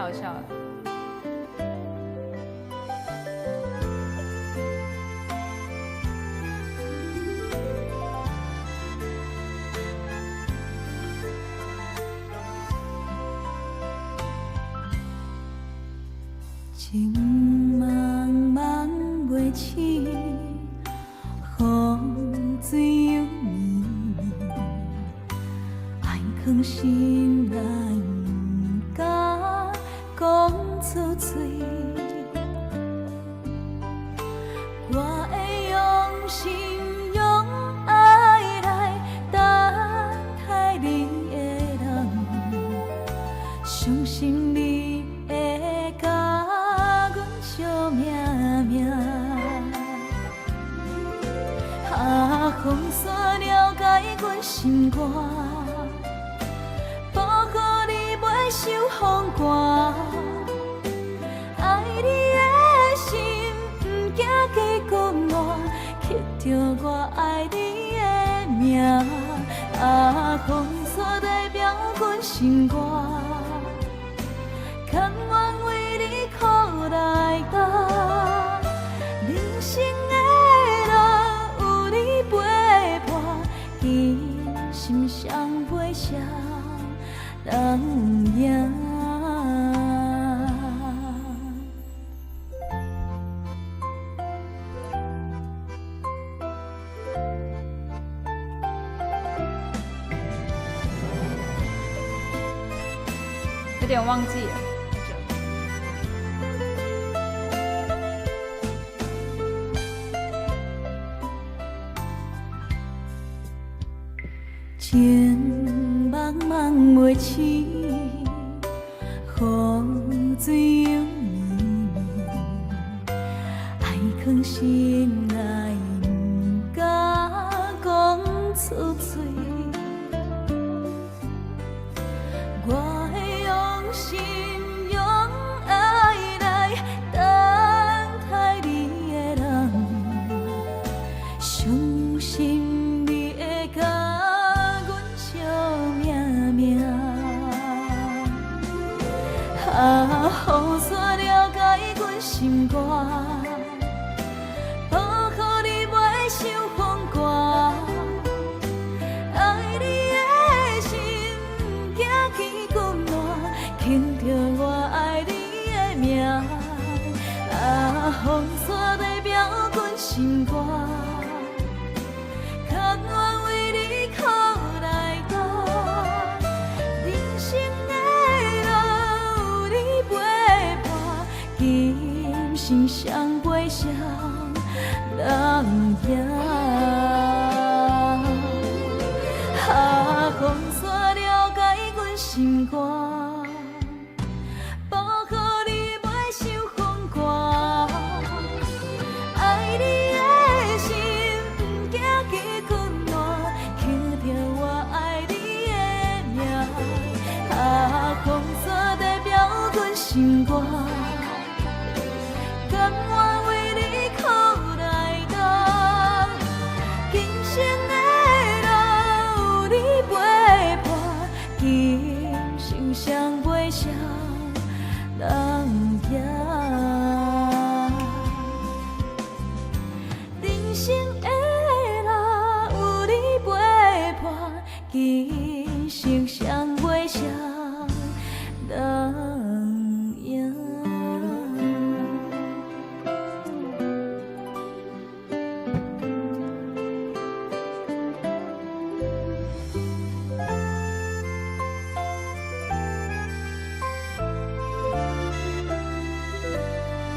好笑了。情茫茫袂起，雨水又绵绵，爱藏心内不敢讲出嘴。我会用心用爱来等待你的人，相信你会甲阮惜命命。风沙了解阮心肝，保护你袂受风寒。爱你的心，不惊加困难，刻着我爱你的名。风沙代表阮心肝，甘愿为你苦来担。人生的路有你陪伴，今心上袂啥人赢。有点忘记了。情茫茫袂起，雨水又绵绵，爱藏心内不敢讲出嘴。我会用心用爱来等待你的人，相信你会甲阮惜命命。雨沙了解阮心肝，保护你袂受风寒。爱你的心，不惊起困难，牵着我爱你的名。风沙代表阮心肝，甘愿为你苦来担。人生的路有你陪伴，今生上袂啥人赢。风沙了解阮心肝，保护你袂受风寒。爱你的心，不惊起困难，刻着我爱你的名。风沙代表阮心肝，甘愿为你苦来担。今生的路有你陪伴，今生上袂啥